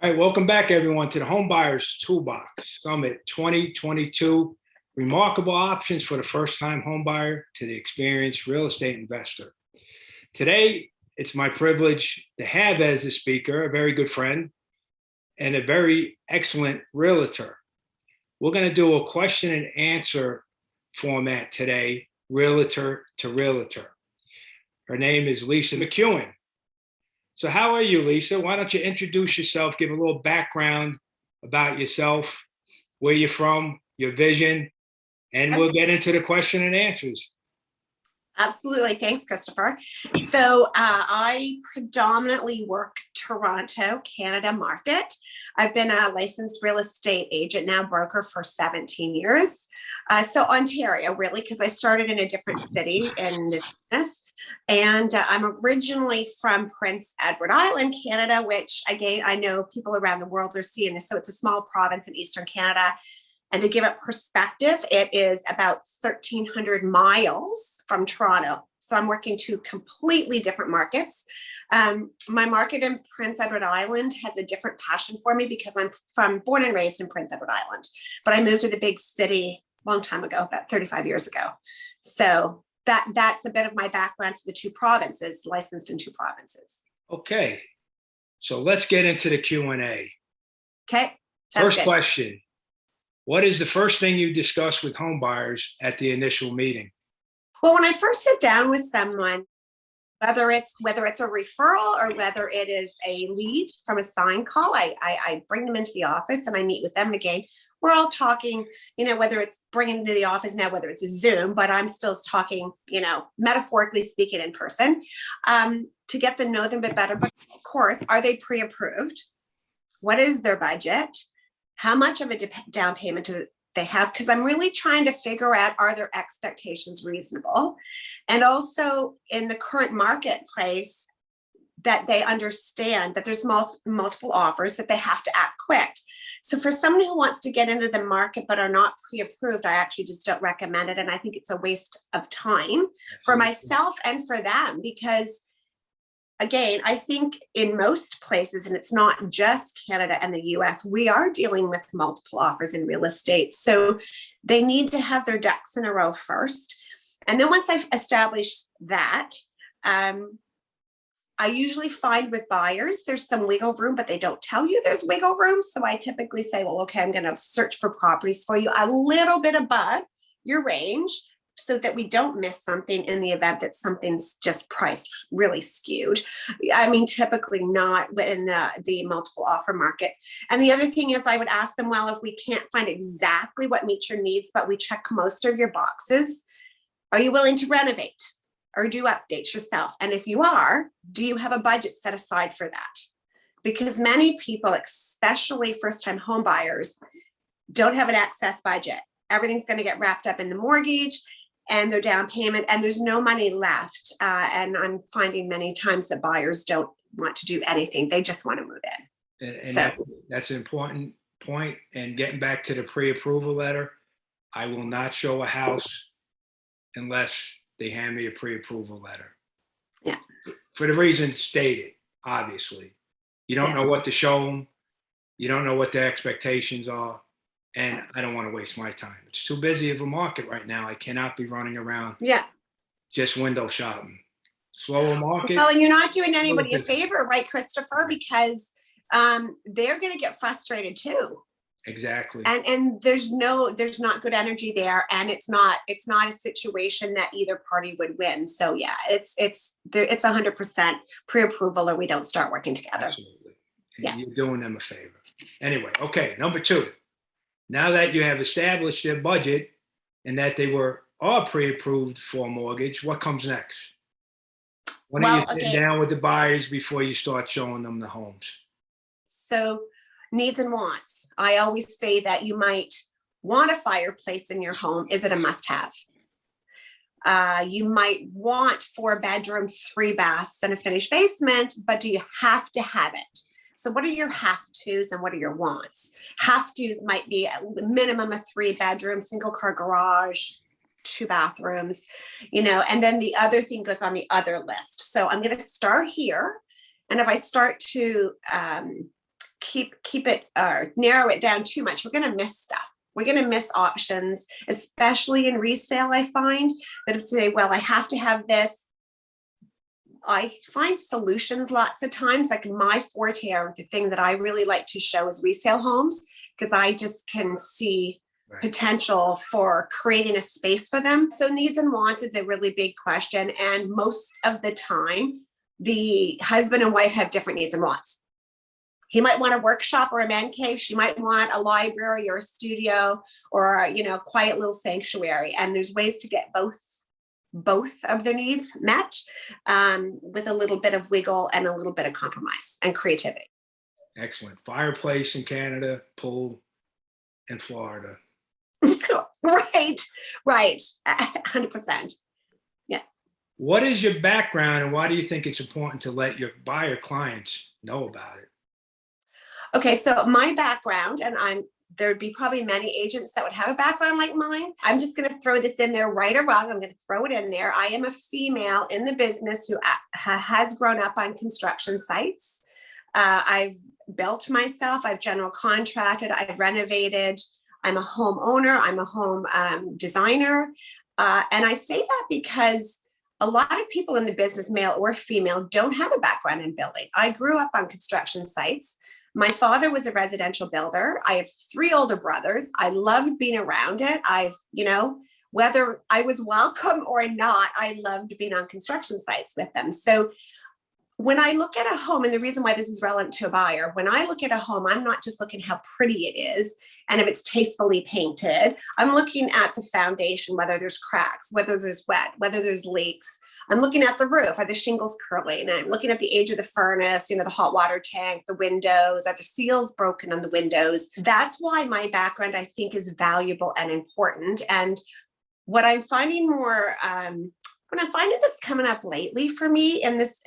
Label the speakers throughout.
Speaker 1: All right, welcome back, everyone, to the Homebuyers Toolbox Summit 2022. Remarkable options for the first-time homebuyer to the experienced real estate investor. Today, it's my privilege to have as the speaker a very good friend and a very excellent realtor. We're going to do a question and answer format today, realtor to realtor. Her name is Lisa MacEwen. So how are you, Lisa? Why don't you introduce yourself, give a little background about yourself, where you're from, your vision, and we'll get into the question and answers.
Speaker 2: Absolutely. Thanks, Christopher. So I predominantly work Toronto, Canada market. I've been a licensed real estate agent, now broker, for 17 years. So Ontario, really, because I started in a different city in this business. And I'm originally from Prince Edward Island, Canada, which, again, I know people around the world are seeing this. So it's a small province in Eastern Canada. And to give it perspective, it is about 1,300 miles from Toronto. So I'm working two completely different markets. My market in Prince Edward Island has a different passion for me because I'm born and raised in Prince Edward Island, but I moved to the big city a long time ago, about 35 years ago. So that's a bit of my background for the two provinces, licensed in two provinces.
Speaker 1: Okay, so let's get into the Q&A.
Speaker 2: Okay.
Speaker 1: First question. What is the first thing you discuss with homebuyers at the initial meeting?
Speaker 2: Well, when I first sit down with someone, whether it's a referral or whether it is a lead from a sign call, I bring them into the office and I meet with them again. We're all talking, whether it's bringing them to the office now, whether it's a Zoom, but I'm still talking, metaphorically speaking in person, to get to know them a bit better. But of course, are they pre-approved? What is their budget? How much of a down payment do they have? Because I'm really trying to figure out, are their expectations reasonable? And also in the current marketplace, that they understand that there's multiple offers, that they have to act quick. So for someone who wants to get into the market but are not pre-approved, I actually just don't recommend it. And I think it's a waste of time for myself and for them, because again, I think in most places, and it's not just Canada and the US, we are dealing with multiple offers in real estate. So they need to have their ducks in a row first. And then once I've established that, I usually find with buyers, there's some wiggle room, but they don't tell you there's wiggle room. So I typically say, well, okay, I'm going to search for properties for you a little bit above your range, so that we don't miss something in the event that something's just priced really skewed. I mean, typically not in the multiple offer market. And the other thing is I would ask them, well, if we can't find exactly what meets your needs, but we check most of your boxes, are you willing to renovate or do updates yourself? And if you are, do you have a budget set aside for that? Because many people, especially first-time home buyers, don't have an excess budget. Everything's going to get wrapped up in the mortgage and their down payment, and there's no money left. And I'm finding many times that buyers don't want to do anything. They just want to move in.
Speaker 1: And so that's an important point. And getting back to the pre-approval letter, I will not show a house unless they hand me a pre-approval letter.
Speaker 2: Yeah.
Speaker 1: For the reasons stated, obviously. You don't know what to show them. You don't know what their expectations are. And I don't want to waste my time. It's too busy of a market right now. I cannot be running around just window shopping. Slower market.
Speaker 2: Well, and you're not doing anybody a favor, right, Christopher? Because they're going to get frustrated too.
Speaker 1: Exactly.
Speaker 2: And there's not good energy there, and it's not a situation that either party would win. So yeah, it's 100% pre-approval, or we don't start working together.
Speaker 1: Absolutely. And you're doing them a favor. Anyway, okay, number two. Now that you have established their budget and that they are pre-approved for a mortgage, what comes next? When are you sitting down with the buyers before you start showing them the homes?
Speaker 2: So needs and wants. I always say that you might want a fireplace in your home. Is it a must-have? You might want 4 bedrooms, 3 baths, and a finished basement, but do you have to have it? So what are your have-tos and what are your wants? Have-tos might be a minimum of 3 bedrooms, single car garage, 2 bathrooms, and then the other thing goes on the other list. So I'm going to start here. And if I start to keep it narrow it down too much, we're going to miss stuff. We're going to miss options, especially in resale. I find that if say, well, I have to have this. I find solutions lots of times, like my forte, or the thing that I really like to show is resale homes, because I just can see potential for creating a space for them. So needs and wants is a really big question. And most of the time, the husband and wife have different needs and wants. He might want a workshop or a man cave. She might want a library or a studio or, a quiet little sanctuary. And there's ways to get both of their needs met with a little bit of wiggle and a little bit of compromise and creativity.
Speaker 1: Excellent. Fireplace in Canada, pool in Florida.
Speaker 2: Right. 100%. Yeah.
Speaker 1: What is your background and why do you think it's important to let your buyer clients know about it?
Speaker 2: Okay, so my background, and there'd be probably many agents that would have a background like mine. I'm just going to throw this in there, right or wrong. I'm going to throw it in there. I am a female in the business who has grown up on construction sites. I've built myself. I've general contracted. I've renovated. I'm a homeowner. I'm a home designer. And I say that because a lot of people in the business, male or female, don't have a background in building. I grew up on construction sites. My father was a residential builder. I have 3 older brothers. I loved being around it. Whether I was welcome or not, I loved being on construction sites with them. So when I look at a home, and the reason why this is relevant to a buyer, when I look at a home, I'm not just looking how pretty it is and if it's tastefully painted. I'm looking at the foundation, whether there's cracks, whether there's wet, whether there's leaks. I'm looking at the roof. Are the shingles curling? And I'm looking at the age of the furnace, the hot water tank, the windows. Are the seals broken on the windows? That's why my background, I think, is valuable and important. And what I'm finding that's coming up lately for me in this,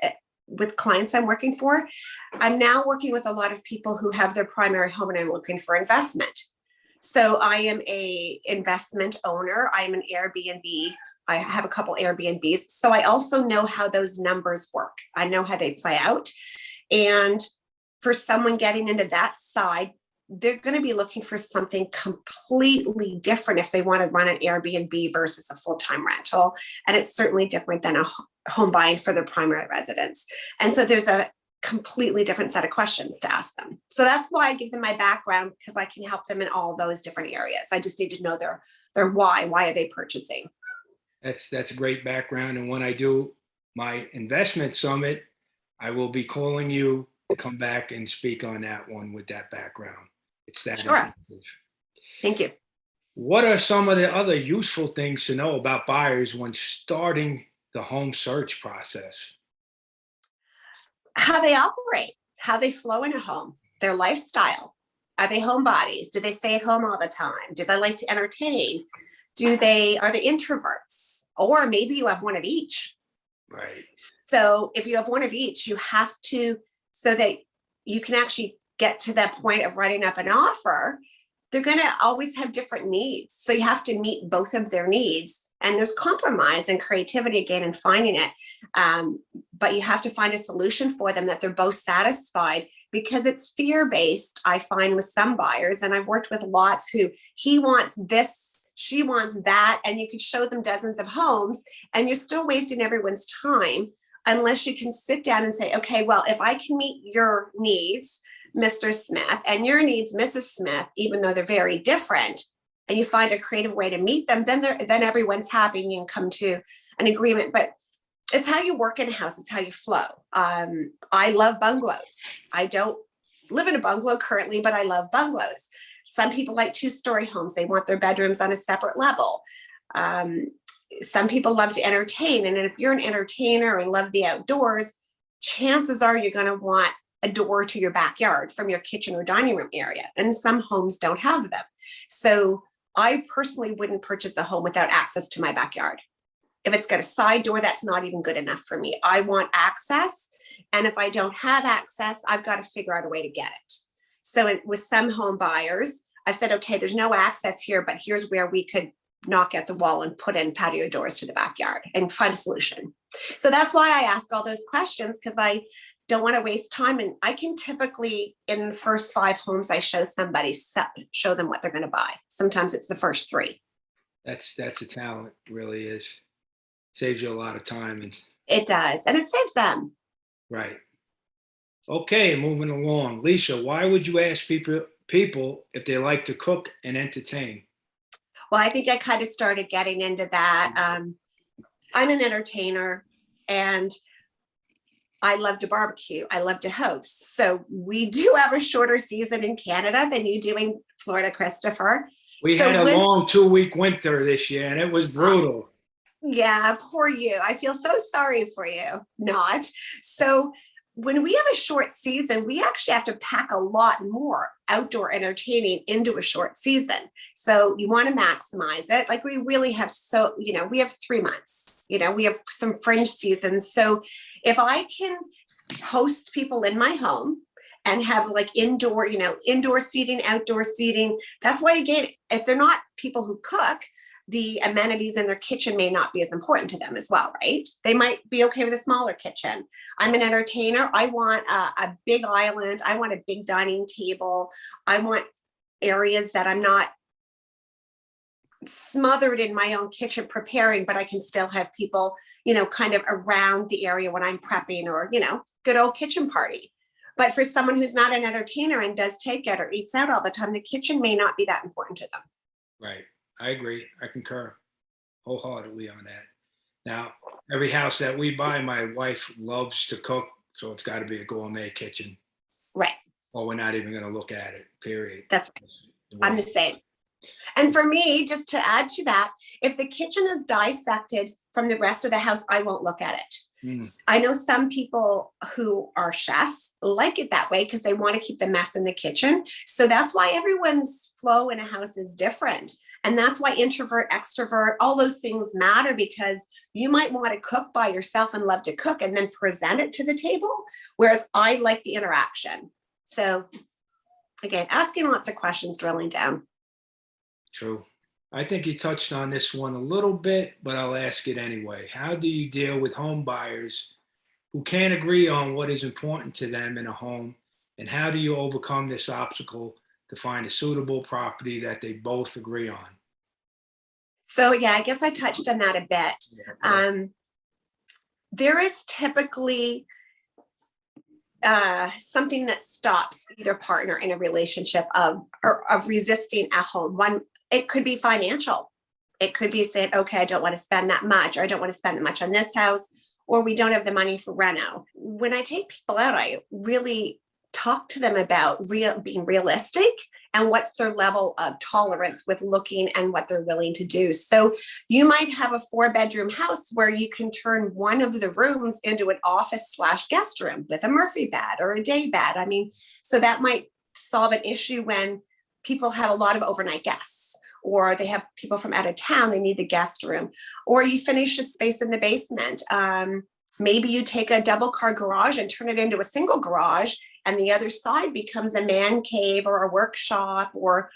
Speaker 2: with clients I'm working for, I'm now working with a lot of people who have their primary home and are looking for investment. So I am a investment owner. I am an Airbnb. I have a couple Airbnbs. So I also know how those numbers work. I know how they play out. And for someone getting into that side, they're going to be looking for something completely different if they want to run an Airbnb versus a full-time rental. And it's certainly different than a home buying for their primary residence. And so there's a completely different set of questions to ask them. So that's why I give them my background, because I can help them in all those different areas. I just need to know their why. Why are they purchasing?
Speaker 1: That's a great background. And when I do my investment summit, I will be calling you to come back and speak on that one with that background. It's that
Speaker 2: sure.
Speaker 1: impressive.
Speaker 2: Thank you.
Speaker 1: What are some of the other useful things to know about buyers when starting the home search process?
Speaker 2: How they operate, how they flow in a home, their lifestyle. Are they homebodies? Do they stay at home all the time? Do they like to entertain? Are they introverts? Or maybe you have one of each.
Speaker 1: Right.
Speaker 2: So if you have one of each, you have to, so that you can actually get to that point of writing up an offer, they're going to always have different needs. So you have to meet both of their needs. And there's compromise and creativity again in finding it. But you have to find a solution for them that they're both satisfied, because it's fear-based, I find, with some buyers. And I've worked with lots who he wants this, she wants that, and you could show them dozens of homes and you're still wasting everyone's time unless you can sit down and say, okay, well, if I can meet your needs, Mr. Smith, and your needs, Mrs. Smith, even though they're very different, and you find a creative way to meet them, then everyone's happy and you can come to an agreement. But it's how you work in a house. It's how you flow. I love bungalows. I don't live in a bungalow currently, but I love bungalows. Some people like 2-story homes. They want their bedrooms on a separate level. Some people love to entertain. And if you're an entertainer and love the outdoors, chances are you're going to want a door to your backyard from your kitchen or dining room area. And some homes don't have them. So I personally wouldn't purchase a home without access to my backyard. If it's got a side door, that's not even good enough for me. I want access. And if I don't have access, I've got to figure out a way to get it. So with some home buyers, I've said, okay, there's no access here, but here's where we could knock out the wall and put in patio doors to the backyard and find a solution. So that's why I ask all those questions, because I don't want to waste time. And I can typically, in the first 5 homes I show somebody, show them what they're going to buy. Sometimes it's the first 3.
Speaker 1: That's a talent, really is. Saves you a lot of time. And
Speaker 2: It does. And it saves them.
Speaker 1: right. Okay, moving along. Lisa, why would you ask people if they like to cook and entertain?
Speaker 2: Well, I think I kind of started getting into that. I'm an entertainer and I love to barbecue. I love to host. So we do have a shorter season in Canada than you do in Florida, Christopher.
Speaker 1: We
Speaker 2: So
Speaker 1: had a long 2-week winter this year and it was brutal.
Speaker 2: Yeah, poor you. I feel so sorry for you. Not. So when we have a short season, we actually have to pack a lot more outdoor entertaining into a short season. So you want to maximize it. Like we really have we have 3 months, we have some fringe seasons. So if I can host people in my home and have like indoor seating, outdoor seating, that's why, again, if they're not people who cook, the amenities in their kitchen may not be as important to them as well, right? They might be okay with a smaller kitchen. I'm an entertainer. I want a big island. I want a big dining table. I want areas that I'm not smothered in my own kitchen preparing, but I can still have people, kind of around the area when I'm prepping or, good old kitchen party. But for someone who's not an entertainer and does takeout or eats out all the time, the kitchen may not be that important to them.
Speaker 1: Right. I agree. I concur wholeheartedly on that. Now, every house that we buy, my wife loves to cook, so it's got to be a gourmet kitchen.
Speaker 2: Right.
Speaker 1: Or we're not even going to look at it, period.
Speaker 2: That's right. I'm the same. And for me, just to add to that, if the kitchen is dissected from the rest of the house, I won't look at it. I know some people who are chefs like it that way because they want to keep the mess in the kitchen. So that's why everyone's flow in a house is different. And that's why introvert, extrovert, all those things matter, because you might want to cook by yourself and love to cook and then present it to the table. Whereas I like the interaction. So again, asking lots of questions, drilling down.
Speaker 1: True. I think you touched on this one a little bit, but I'll ask it anyway. How do you deal with home buyers who can't agree on what is important to them in a home? And how do you overcome this obstacle to find a suitable property that they both agree on?
Speaker 2: So yeah, I guess I touched on that a bit. There is typically something that stops either partner in a relationship of resisting a home. One, it could be financial. It could be saying, okay, I don't want to spend that much, or I don't want to spend that much on this house, or we don't have the money for reno. When I take people out, I really talk to them about being realistic and what's their level of tolerance with looking and what they're willing to do. So you might have a 4-bedroom house where you can turn one of the rooms into an office/guest room with a Murphy bed or a day bed. I mean, so that might solve an issue when people have a lot of overnight guests, or they have people from out of town, they need the guest room, or you finish a space in the basement. Maybe you take a double car garage and turn it into a single garage, and the other side becomes a man cave or a workshop, or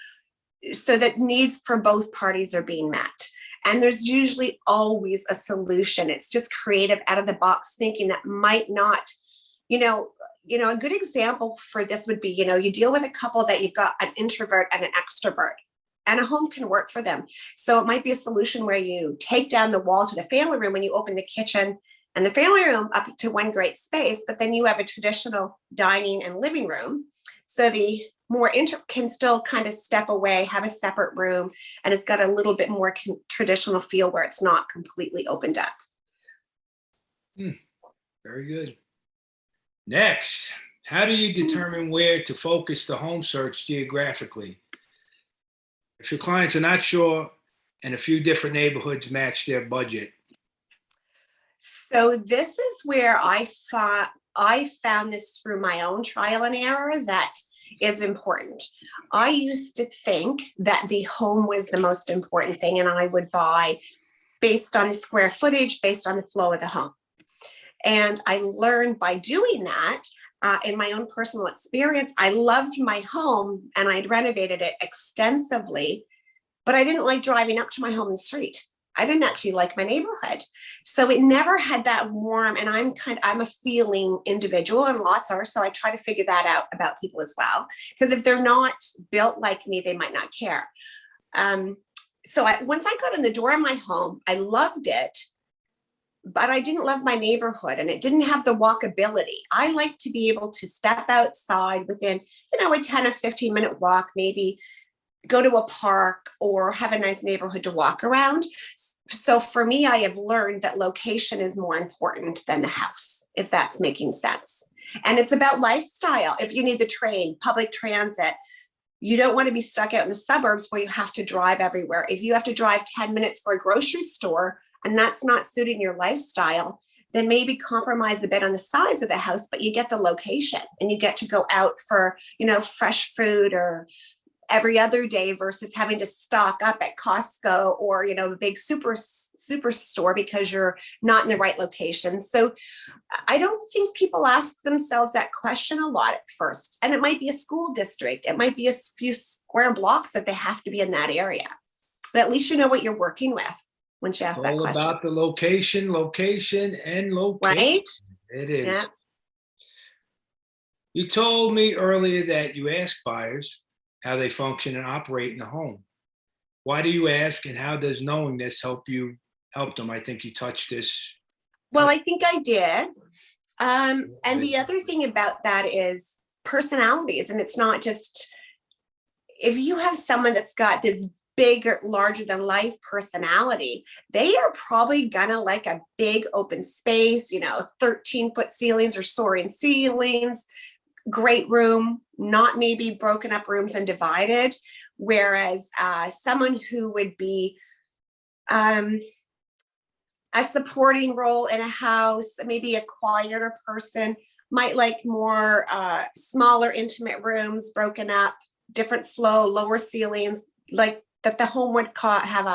Speaker 2: so that needs for both parties are being met. And there's usually always a solution. It's just creative, out of the box thinking that might not, a good example for this would be, you deal with a couple that you've got an introvert and an extrovert, and a home can work for them. So it might be a solution where you take down the wall to the family room when you open the kitchen and the family room up to one great space, but then you have a traditional dining and living room. So the more can still kind of step away, have a separate room, and it's got a little bit more traditional feel where it's not completely opened up.
Speaker 1: Very good. Next, how do you determine where to focus the home search geographically? If your clients are not sure and a few different neighborhoods match their budget.
Speaker 2: So this is where I found this through my own trial and error that is important. I used to think that the home was the most important thing, and I would buy based on the square footage, based on the flow of the home. And I learned by doing that, in my own personal experience, I loved my home and I'd renovated it extensively, but I didn't like driving up to my home in the street. I didn't actually like my neighborhood. So it never had that warm, and I'm a feeling individual, and lots are. So I try to figure that out about people as well. Because if they're not built like me, they might not care. Once I got in the door of my home, I loved it, but I didn't love my neighborhood, and it didn't have the walkability. I like to be able to step outside within, a 10 or 15 minute walk, maybe go to a park or have a nice neighborhood to walk around. So for me, I have learned that location is more important than the house, if that's making sense. And it's about lifestyle. If you need the train, public transit, you don't want to be stuck out in the suburbs where you have to drive everywhere. If you have to drive 10 minutes for a grocery store and that's not suiting your lifestyle, then maybe compromise a bit on the size of the house, but you get the location and you get to go out for, fresh food or every other day versus having to stock up at Costco or, a big superstore because you're not in the right location. So I don't think people ask themselves that question a lot at first. And it might be a school district. It might be a few square blocks that they have to be in that area. But at least you know what you're working with once you ask that question.
Speaker 1: All about the location, and location.
Speaker 2: Right?
Speaker 1: It is.
Speaker 2: Yeah.
Speaker 1: You told me earlier that you ask buyers how they function and operate in the home. Why do you ask, and how does knowing this help them? I think you touched this.
Speaker 2: Well, I think I did. And the other thing about that is personalities. And it's not just, if you have someone that's got this bigger, larger than life personality, they are probably gonna like a big open space, 13-foot ceilings or soaring ceilings, great room, not maybe broken up rooms and divided. Whereas someone who would be a supporting role in a house, maybe a quieter person, might like more smaller, intimate rooms, broken up, different flow, lower ceilings, like that the home would have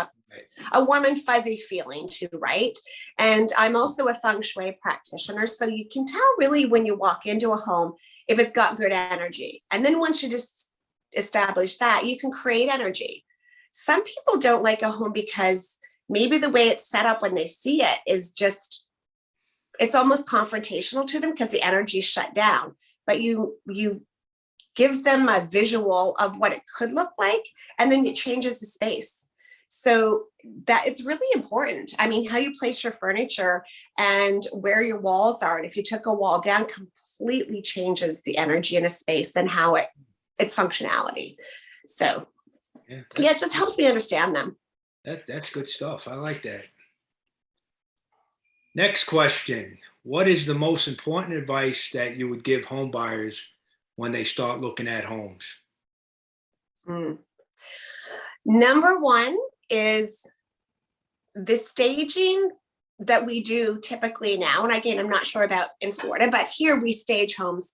Speaker 2: a warm and fuzzy feeling too, right? And I'm also a feng shui practitioner, so you can tell really when you walk into a home if it's got good energy. And then once you just establish that, you can create energy. Some people don't like a home because maybe the way it's set up when they see it is just, it's almost confrontational to them because the energy is shut down. But you give them a visual of what it could look like, and then it changes the space. So that it's really important. I mean, how you place your furniture and where your walls are. And if you took a wall down, completely changes the energy in a space and how its functionality. So yeah, it just helps me understand them.
Speaker 1: That's good stuff. I like that. Next question. What is the most important advice that you would give home buyers when they start looking at homes?
Speaker 2: Number one is the staging that we do typically now. And again, I'm not sure about in Florida, but here we stage homes.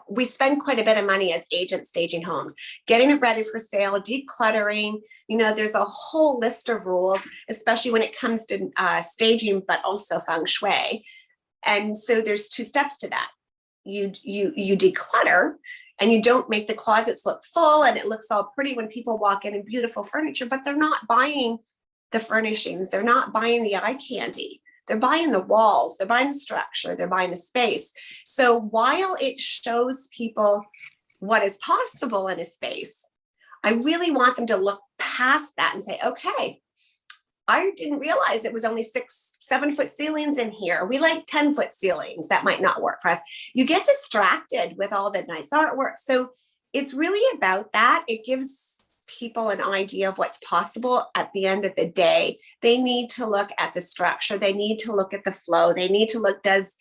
Speaker 2: We spend quite a bit of money as agents staging homes, getting it ready for sale, decluttering. There's a whole list of rules, especially when it comes to staging, but also feng shui. And so there's two steps to that. You declutter, and you don't make the closets look full and it looks all pretty when people walk in and beautiful furniture, but they're not buying the furnishings. They're not buying the eye candy. They're buying the walls, they're buying the structure, they're buying the space. So while it shows people what is possible in a space, I really want them to look past that and say, okay, I didn't realize it was only 6-7 foot ceilings in here. We like 10-foot ceilings. That might not work for us. You get distracted with all the nice artwork. So it's really about that. It gives people an idea of what's possible. At the end of the day, they need to look at the structure. They need to look at the flow. They need to look, does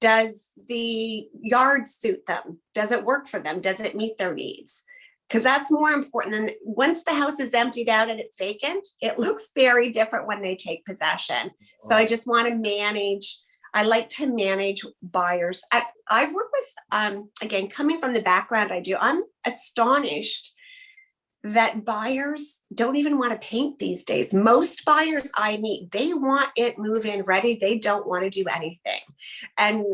Speaker 2: the yard suit them? Does it work for them? Does it meet their needs? Because that's more important. And once the house is emptied out and it's vacant, it looks very different when they take possession. So I just want to manage. I like to manage buyers. I've worked with, again, coming from the background I do, I'm astonished that buyers don't even want to paint these days. Most buyers I meet, they want it move-in ready. They don't want to do anything. And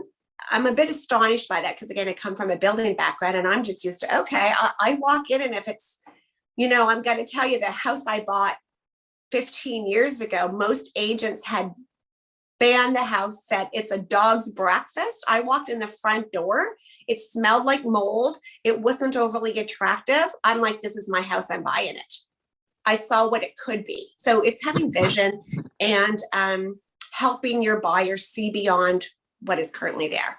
Speaker 2: I'm a bit astonished by that because, again, I come from a building background and I'm just used to, okay, I walk in and if it's I'm going to tell you, the house I bought 15 years ago, most agents had banned the house, said it's a dog's breakfast. I walked in the front door. It smelled like mold. It wasn't overly attractive. I'm like, this is my house. I'm buying it. I saw what it could be. So it's having vision and helping your buyer see beyond what is currently there.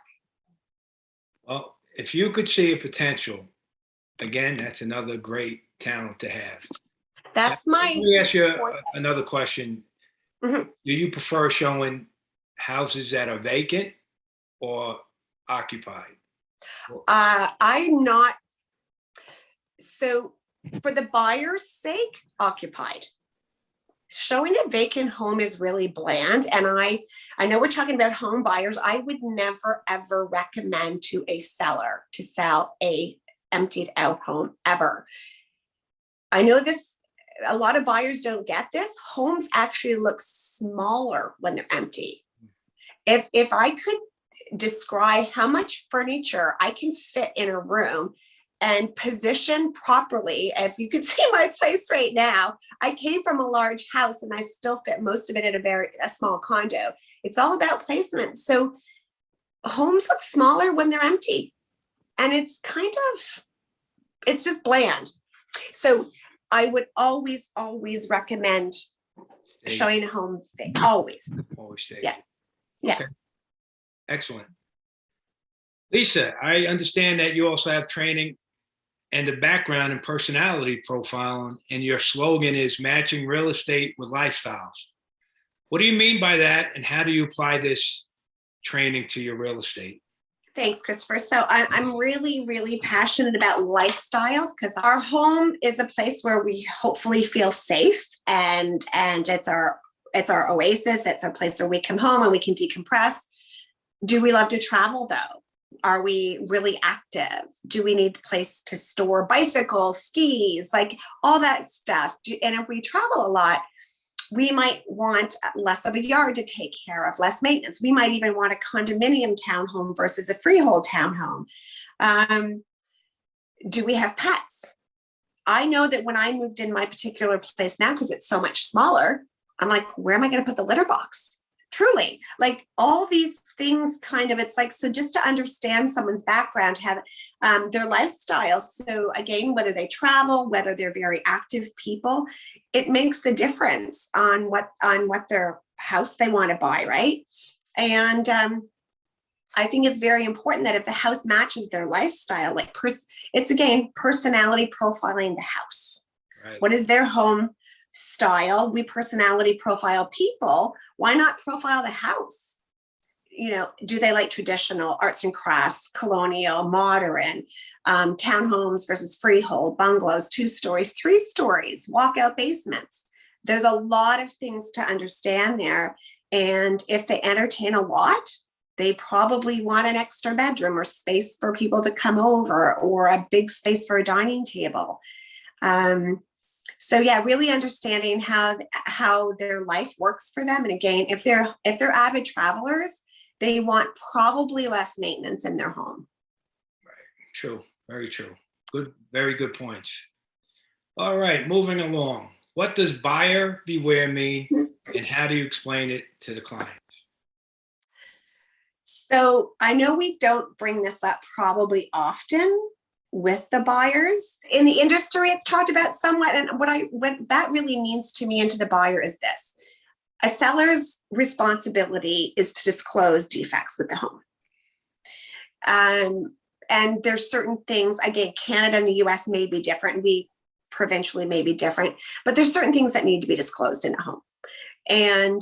Speaker 1: Well, if you could see a potential, again, that's another great talent to have.
Speaker 2: That's
Speaker 1: Let me ask you
Speaker 2: forte.
Speaker 1: another question.
Speaker 2: Mhm.
Speaker 1: Do you prefer showing houses that are vacant or occupied?
Speaker 2: I'm not. So for the buyer's sake, occupied. Showing a vacant home is really bland. And I know we're talking about home buyers. I would never, ever recommend to a seller to sell a emptied out home ever. I know this, a lot of buyers don't get this. Homes actually look smaller when they're empty. If I could describe how much furniture I can fit in a room and position properly, if you could see my place right now, I came from a large house and I've still fit most of it in a small condo. It's all about placement. So homes look smaller when they're empty, and it's just bland. So I would always recommend showing a home. Always.
Speaker 1: Always stay.
Speaker 2: Yeah. Yeah.
Speaker 1: Okay. Excellent. Lisa, I understand that you also have training and a background in personality profiling, and your slogan is matching real estate with lifestyles. What do you mean by that, and how do you apply this training to your real estate?
Speaker 2: Thanks, Christopher. So I'm really, really passionate about lifestyles, because our home is a place where we hopefully feel safe, and it's our oasis. It's our place where we come home and we can decompress. Do we love to travel though? Are we really active? Do we need a place to store bicycles, skis, like all that stuff? And if we travel a lot, we might want less of a yard to take care of, less maintenance. We might even want a condominium townhome versus a freehold townhome. Do we have pets? I know that when I moved in my particular place now, because it's so much smaller, I'm like, where am I going to put the litter box? Truly, like all these things it's like, so just to understand someone's background, have their lifestyle. So again, whether they travel, whether they're very active people, it makes a difference on what their house they want to buy, right? And I think it's very important that if the house matches their lifestyle, like it's again, personality profiling the house.
Speaker 1: Right.
Speaker 2: What is their home style? We personality profile people. Why not profile the house? Do they like traditional arts and crafts, colonial, modern, townhomes versus freehold, bungalows, 2 stories, 3 stories, walkout basements? There's a lot of things to understand there. And if they entertain a lot, they probably want an extra bedroom or space for people to come over, or a big space for a dining table. So yeah, really understanding how their life works for them. And again, if they're avid travelers, they want probably less maintenance in their home.
Speaker 1: Right. True. Very true. Good. Very good points. All right. Moving along. What does buyer beware mean, and how do you explain it to the client?
Speaker 2: So I know we don't bring this up probably often with the buyers. In the industry, it's talked about somewhat. And what that really means to me and to the buyer is this: a seller's responsibility is to disclose defects with the home. And there's certain things, again, Canada and the US may be different. We provincially may be different, but there's certain things that need to be disclosed in a home. And,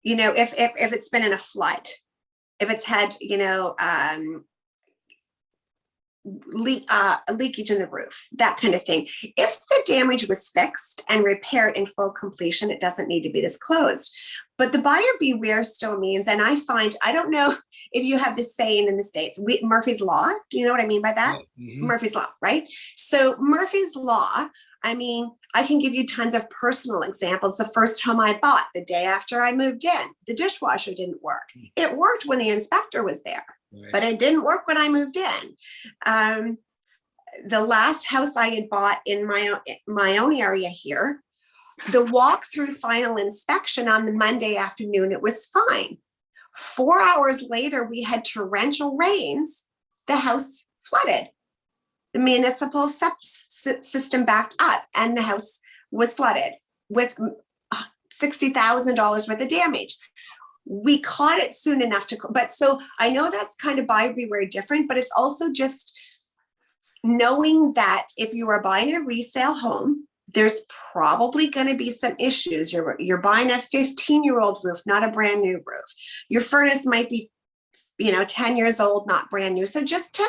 Speaker 2: if it's been in a flood, if it's had, leakage in the roof, that kind of thing. If the damage was fixed and repaired in full completion, it doesn't need to be disclosed. But the buyer beware still means, and I don't know if you have this saying in the States, Murphy's Law. Do you know what I mean by that?
Speaker 1: Mm-hmm.
Speaker 2: Murphy's Law, right? So Murphy's Law, I can give you tons of personal examples. The first home I bought, the day after I moved in, the dishwasher didn't work. It worked when the inspector was there,
Speaker 1: Right.
Speaker 2: but it didn't work when I moved in. the last house I had bought in my own area here, the walkthrough final inspection on the Monday afternoon, it was fine. 4 hours later, we had torrential rains. The house flooded. The municipal system backed up and the house was flooded with $60,000 worth of damage. We caught it soon enough but so I know that's kind of buyer beware different, but it's also just knowing that if you are buying a resale home, there's probably going to be some issues. You're buying a 15-year-old roof, not a brand new roof. Your furnace might be, 10 years old, not brand new. So just to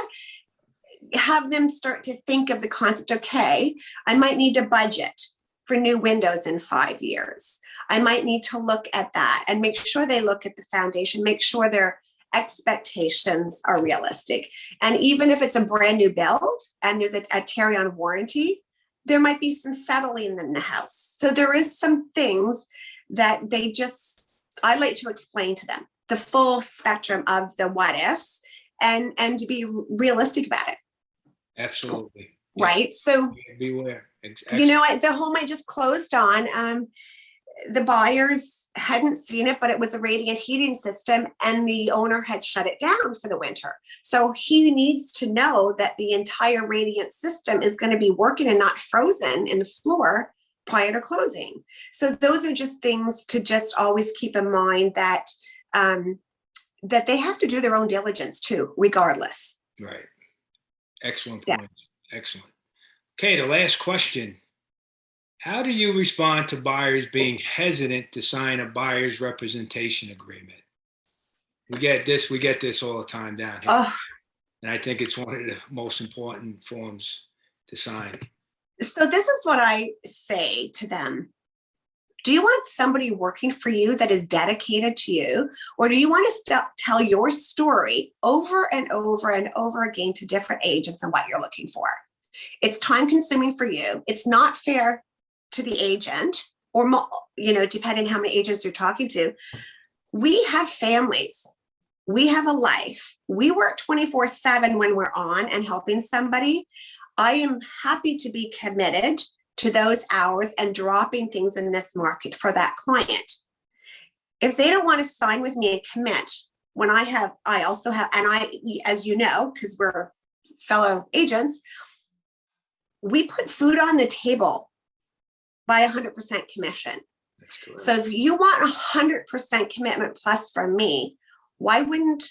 Speaker 2: have them start to think of the concept, okay, I might need to budget for new windows in 5 years. I might need to look at that and make sure they look at the foundation, make sure their expectations are realistic. And even if it's a brand new build and there's a carry-on warranty, there might be some settling in the house. So there is some things that I like to explain to them, the full spectrum of the what ifs and to be realistic about it.
Speaker 1: Absolutely.
Speaker 2: Right. So
Speaker 1: beware.
Speaker 2: The home I just closed on, the buyers hadn't seen it, but it was a radiant heating system and the owner had shut it down for the winter. So he needs to know that the entire radiant system is going to be working and not frozen in the floor prior to closing. So those are just things to just always keep in mind that that they have to do their own diligence too, regardless.
Speaker 1: Right. Excellent point. Yeah. Excellent. Okay, the last question. How do you respond to buyers being hesitant to sign a buyer's representation agreement? We get this all the time down here. Oh. And I think it's one of the most important forms to sign.
Speaker 2: So this is what I say to them. Do you want somebody working for you that is dedicated to you? Or do you want to tell your story over and over and over again to different agents and what you're looking for? It's time consuming for you. It's not fair to the agent, or depending how many agents you're talking to. We have families. We have a life. We work 24/7 when we're on and helping somebody. I am happy to be committed to those hours and dropping things in this market for that client. If they don't want to sign with me and commit, I also have, and as you know, because we're fellow agents, we put food on the table by 100% commission.
Speaker 1: That's correct.
Speaker 2: So if you want 100% commitment plus from me, why wouldn't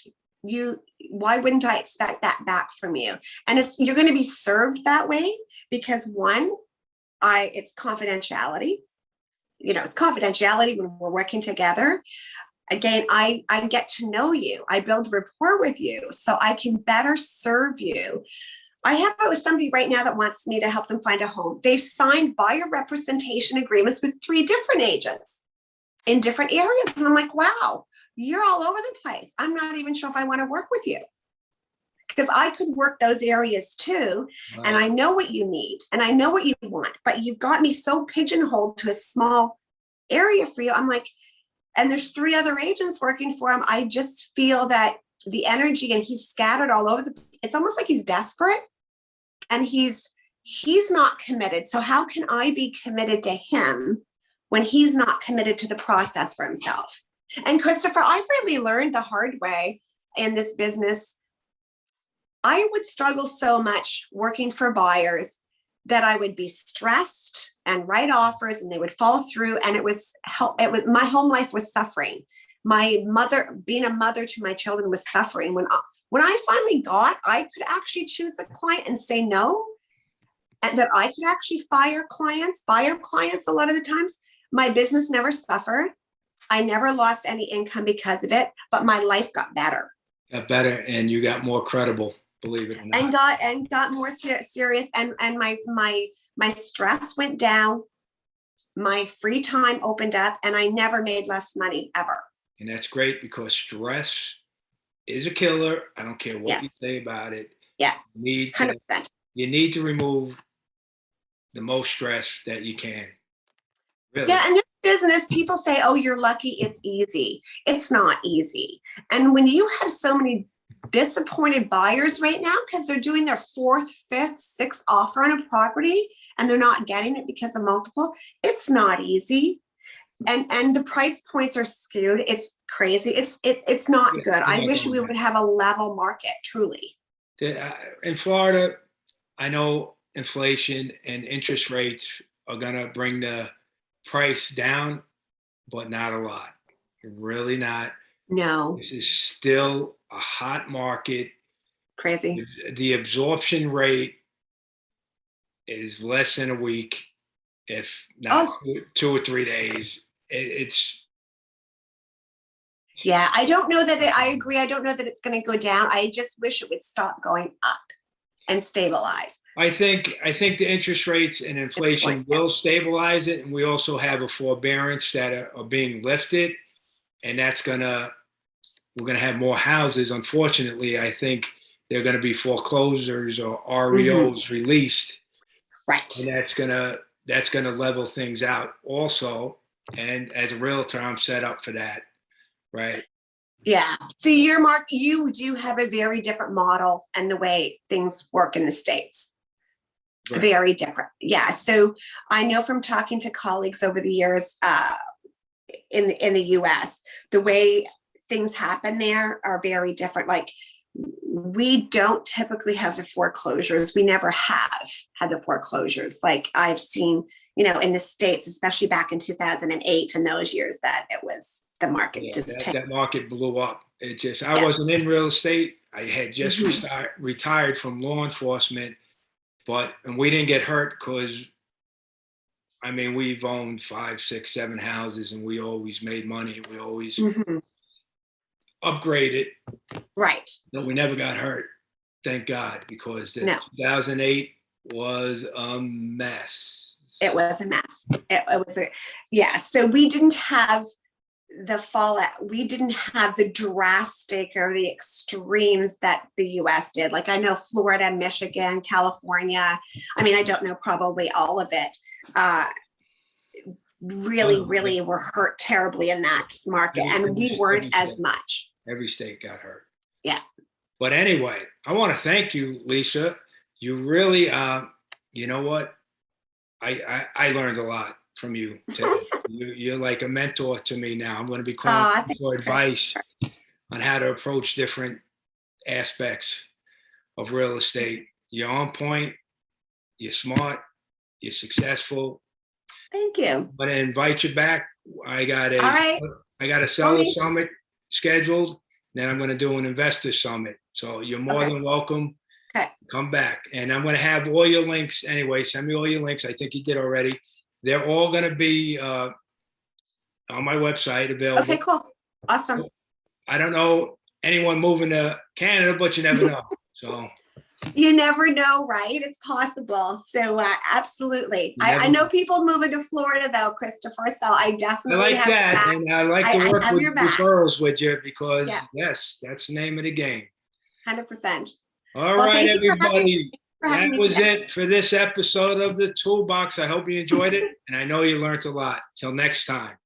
Speaker 2: I expect that back from you? And you're going to be served that way because one, it's confidentiality. It's confidentiality when we're working together. Again, I get to know you. I build rapport with you so I can better serve you. I have somebody right now that wants me to help them find a home. They've signed buyer representation agreements with 3 different agents in different areas. And I'm like, wow, you're all over the place. I'm not even sure if I want to work with you because I could work those areas too. Wow. And I know what you need and I know what you want, but you've got me so pigeonholed to a small area for you. I'm like, and there's 3 other agents working for him. I just feel that the energy and he's scattered all over it's almost like he's desperate. And he's not committed. So how can I be committed to him when he's not committed to the process for himself? And Christopher, I've really learned the hard way in this business. I would struggle so much working for buyers that I would be stressed and write offers and they would fall through. And it was my home life was suffering. Being a mother to my children was suffering. When I finally I could actually choose a client and say no, and that I could actually buyer clients a lot of the times, my business never suffered. I never lost any income because of it, but my life got better.
Speaker 1: Got better and you got more credible, believe it or not.
Speaker 2: And got more serious and my stress went down, my free time opened up, and I never made less money ever.
Speaker 1: And that's great because stress is a killer. I don't care what you say about it.
Speaker 2: Yeah.
Speaker 1: You
Speaker 2: 100%.
Speaker 1: need to remove the most stress that you can. Really.
Speaker 2: Yeah. And this business, people say, oh, you're lucky. It's easy. It's not easy. And when you have so many disappointed buyers right now because they're doing their fourth, fifth, sixth offer on a property and they're not getting it because of multiple. It's not easy. And the price points are skewed. It's crazy. It's not good. I wish we would have a level market, truly.
Speaker 1: In Florida, I know inflation and interest rates are going to bring the price down, but not a lot. Really not.
Speaker 2: No.
Speaker 1: This is still a hot market.
Speaker 2: Crazy.
Speaker 1: The absorption rate is less than a week, if not 2 or 3 days.
Speaker 2: Yeah, I don't know that I agree. I don't know that it's going to go down. I just wish it would stop going up and stabilize.
Speaker 1: I think the interest rates and inflation will stabilize it, and we also have a forbearance that are being lifted, and we're gonna have more houses. Unfortunately, I think there are gonna be foreclosures or REOs released,
Speaker 2: right?
Speaker 1: And that's gonna level things out also. And as a realtor, I'm set up for that, right?
Speaker 2: Yeah. See, you do have a very different model and the way things work in the States. Right. Very different. Yeah. So I know from talking to colleagues over the years in the US, the way things happen there are very different. Like, we don't typically have the foreclosures. We never have had the foreclosures. Like I've seen, in the States, especially back in 2008 and those years, that it was the market
Speaker 1: that market blew up. I wasn't in real estate. I had just retired from law enforcement, and we didn't get hurt because, we've owned 5, 6, 7 houses, and we always made money. We always upgraded.
Speaker 2: Right.
Speaker 1: But we never got hurt, thank God, because 2008 was a mess.
Speaker 2: It was a mess. It was so we didn't have the fallout. We didn't have the drastic or the extremes that the US did. Like I know Florida, Michigan, California. I don't know probably all of it. Really were hurt terribly in that market, and we weren't as much.
Speaker 1: Every state got hurt.
Speaker 2: Yeah.
Speaker 1: But anyway, I want to thank you, Lisa. You really, you know what? I learned a lot from you today. You're like a mentor to me now. I'm going to be calling you for advice on how to approach different aspects of real estate. You're on point. You're smart. You're successful.
Speaker 2: Thank you.
Speaker 1: I'm going to invite you back. I got a seller summit scheduled. Then I'm going to do an investor summit. So you're more than welcome.
Speaker 2: Okay.
Speaker 1: Come back. And I'm going to have all your links anyway. Send me all your links. I think you did already. They're all going to be on my website available.
Speaker 2: Okay, cool. Awesome.
Speaker 1: I don't know anyone moving to Canada, but you never know. So
Speaker 2: you never know, right? It's possible. So absolutely. I know people moving to Florida though, Christopher. So I definitely
Speaker 1: like that. And I like to work with referrals with you because yes, that's the name of the game.
Speaker 2: 100%.
Speaker 1: All right, everybody. That was it for this episode of the Toolbox. I hope you enjoyed it, and I know you learned a lot. Till next time.